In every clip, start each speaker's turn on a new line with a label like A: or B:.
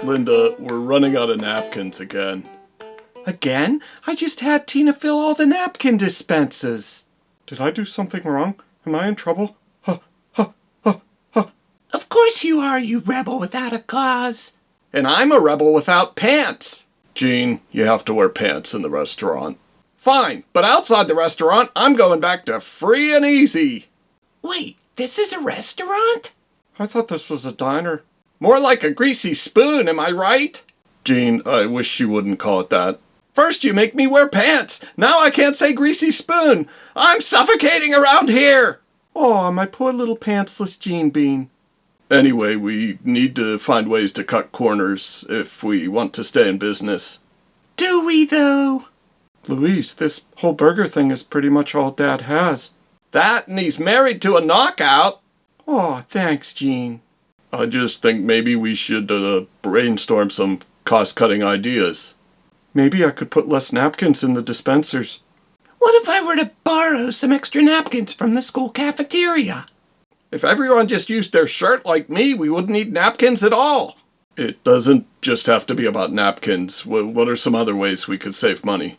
A: Linda, we're running out of napkins again.
B: Again? I just had Tina fill all the napkin dispensers. Did I do something wrong? Am I in trouble? Of course you are, you rebel without a cause.
A: And I'm a rebel without pants. Gene, you have to wear pants in the restaurant. Fine, but outside the restaurant, I'm going back to free and easy.
B: Wait, this is a restaurant? I thought this was a diner.
A: More like a greasy spoon, am I right? Gene, I wish you wouldn't call it that. First you make me wear pants. Now I can't say greasy spoon. I'm suffocating around here.
B: Oh, my poor little pantsless Gene Bean.
A: Anyway, we need to find ways to cut corners if we want to stay in business.
B: Do we, though? Louise, this whole burger thing is pretty much all Dad has.
A: That, and he's married to a knockout.
B: Oh, thanks, Gene.
A: I just think maybe we should brainstorm some cost-cutting ideas.
B: Maybe I could put less napkins in the dispensers. What if I were to borrow some extra napkins from the school cafeteria?
A: If everyone just used their shirt like me, we wouldn't need napkins at all. It doesn't just have to be about napkins. What are some other ways we could save money?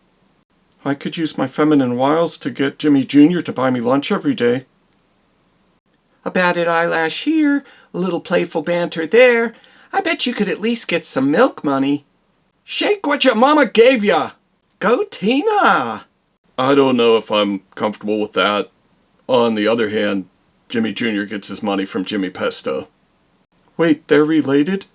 B: I could use my feminine wiles to get Jimmy Jr. to buy me lunch every day. A batted eyelash here, a little playful banter there. I bet you could at least get some milk money.
A: Shake what your mama gave ya!
B: Go Tina!
A: I don't know if I'm comfortable with that. On the other hand, Jimmy Jr. gets his money from Jimmy Pesto.
B: Wait, they're related?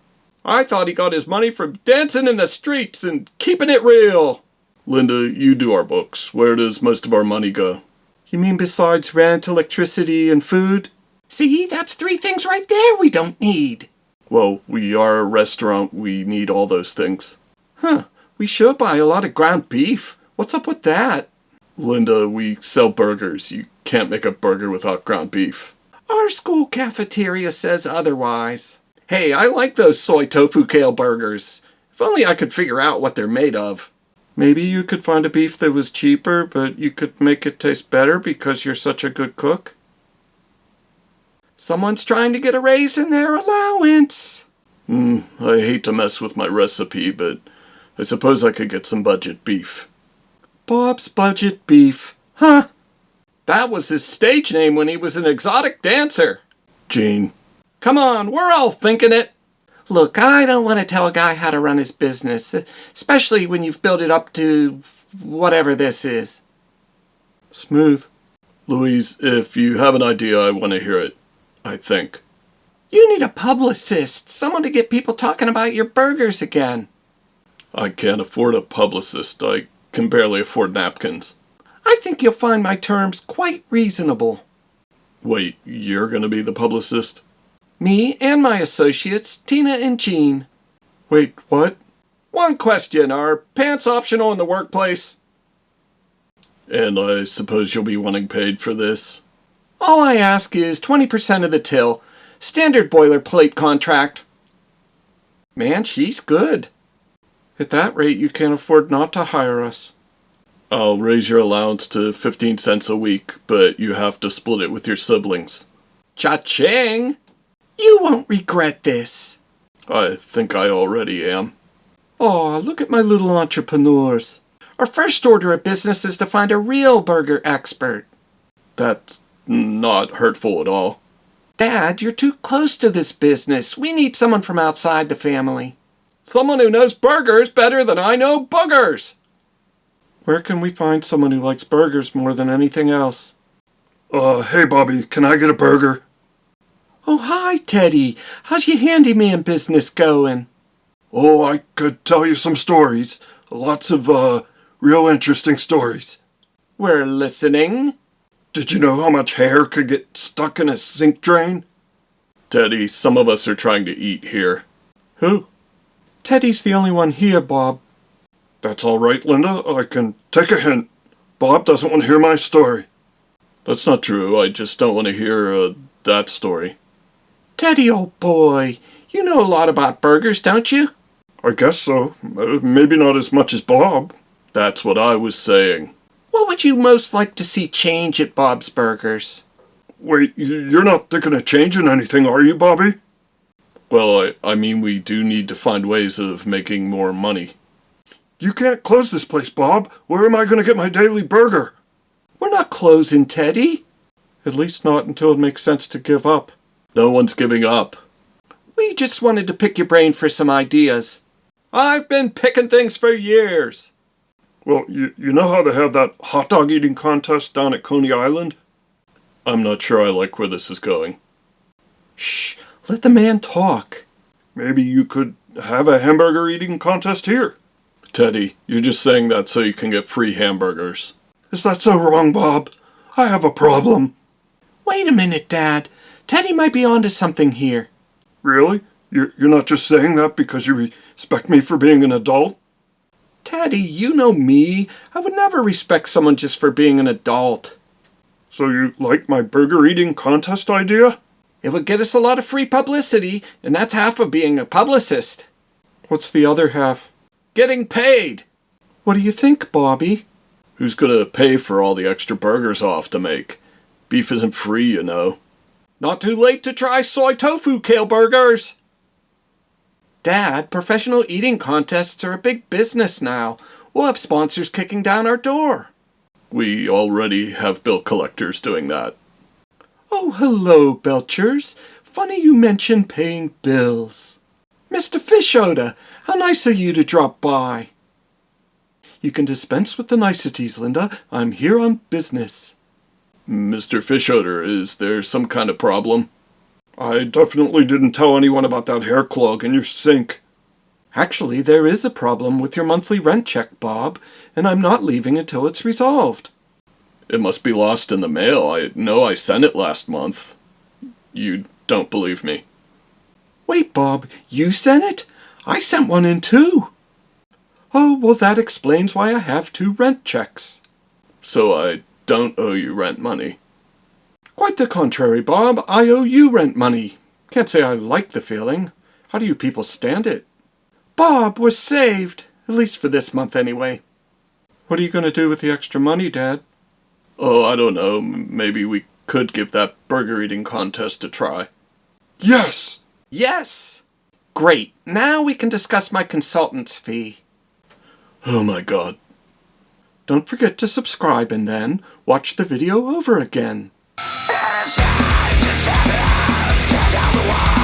A: I thought he got his money from dancing in the streets and keeping it real. Linda, you do our books. Where does most of our money go?
B: You mean besides rent, electricity, and food? See, that's 3 things right there we don't need.
A: Well, we are a restaurant. We need all those things.
B: Huh, we sure buy a lot of ground beef. What's up with that?
A: Linda, we sell burgers. You can't make a burger without ground beef.
B: Our school cafeteria says otherwise.
A: Hey, I like those soy tofu kale burgers. If only I could figure out what they're made of.
B: Maybe you could find a beef that was cheaper, but you could make it taste better because you're such a good cook. Someone's trying to get a raise in their allowance.
A: I hate to mess with my recipe, but I suppose I could get some budget beef.
B: Bob's Budget Beef. Huh?
A: That was his stage name when he was an exotic dancer.
B: Gene.
A: Come on, we're all thinking it.
B: Look, I don't want to tell a guy how to run his business, especially when you've built it up to whatever this is.
A: Smooth. Louise, if you have an idea, I want to hear it. I think.
B: You need a publicist, someone to get people talking about your burgers again.
A: I can't afford a publicist. I can barely afford napkins.
B: I think you'll find my terms quite reasonable.
A: Wait, you're going to be the publicist?
B: Me and my associates, Tina and Gene. Wait, what?
A: One question. Are pants optional in the workplace? And I suppose you'll be wanting paid for this?
B: All I ask is 20% of the till. Standard boilerplate contract. Man, she's good. At that rate, you can't afford not to hire us.
A: I'll raise your allowance to 15 cents a week, but you have to split it with your siblings.
B: Cha-ching! You won't regret this.
A: I think I already am.
B: Aw, look at my little entrepreneurs. Our first order of business is to find a real burger expert.
A: That's not hurtful at all.
B: Dad, you're too close to this business. We need someone from outside the family.
A: Someone who knows burgers better than I know boogers.
B: Where can we find someone who likes burgers more than anything else?
A: Hey Bobby, can I get a burger?
B: Oh, hi, Teddy. How's your handyman business going?
A: Oh, I could tell you some stories. Lots of, real interesting stories.
B: We're listening.
A: Did you know how much hair could get stuck in a sink drain? Teddy, some of us are trying to eat here.
B: Who? Teddy's the only one here, Bob.
A: That's all right, Linda. I can take a hint. Bob doesn't want to hear my story. That's not true. I just don't want to hear, that story.
B: Teddy, old boy, you know a lot about burgers, don't you?
A: I guess so. Maybe not as much as Bob. That's what I was saying.
B: What would you most like to see change at Bob's Burgers?
A: Wait, you're not thinking of changing anything, are you, Bobby? Well, I mean, we do need to find ways of making more money.
C: You can't close this place, Bob. Where am I going to get my daily burger?
B: We're not closing, Teddy. At least not until it makes sense to give up.
A: No one's giving up.
B: We just wanted to pick your brain for some ideas.
A: I've been picking things for years.
C: Well, you know how they have that hot dog eating contest down at Coney Island?
A: I'm not sure I like where this is going.
B: Shh, let the man talk.
C: Maybe you could have a hamburger eating contest here.
A: Teddy, you're just saying that so you can get free hamburgers.
C: Is that so wrong, Bob? I have a problem.
B: Wait a minute, Dad. Teddy might be onto something here.
C: Really? You're not just saying that because you respect me for being an adult?
B: Teddy, you know me. I would never respect someone just for being an adult.
C: So you like my burger eating contest idea?
B: It would get us a lot of free publicity, and that's half of being a publicist.
C: What's the other half?
A: Getting paid.
B: What do you think, Bobby?
A: Who's gonna pay for all the extra burgers I'll have to make? Beef isn't free, you know. Not too late to try soy tofu kale burgers.
B: Dad, professional eating contests are a big business now. We'll have sponsors kicking down our door.
A: We already have bill collectors doing that.
B: Oh, hello, Belchers. Funny you mention paying bills. Mr. Fishoda, how nice of you to drop by. You can dispense with the niceties, Linda. I'm here on business.
A: Mr. Fishoder, is there some kind of problem?
C: I definitely didn't tell anyone about that hair clog in your sink.
B: Actually, there is a problem with your monthly rent check, Bob, and I'm not leaving until it's resolved.
A: It must be lost in the mail. I know I sent it last month. You don't believe me.
B: Wait, Bob, you sent it? I sent one in too. Oh, well, that explains why I have 2 rent checks.
A: So I don't owe you rent money.
B: Quite the contrary, Bob. I owe you rent money. Can't say I like the feeling. How do you people stand it? Bob, we're saved. At least for this month, anyway. What are you going to do with the extra money, Dad?
A: Oh, I don't know. Maybe we could give that burger eating contest a try.
C: Yes!
B: Yes! Great. Now we can discuss my consultant's fee.
A: Oh my God.
B: Don't forget to subscribe and then watch the video over again.
D: It's time to step out, turn down the wall.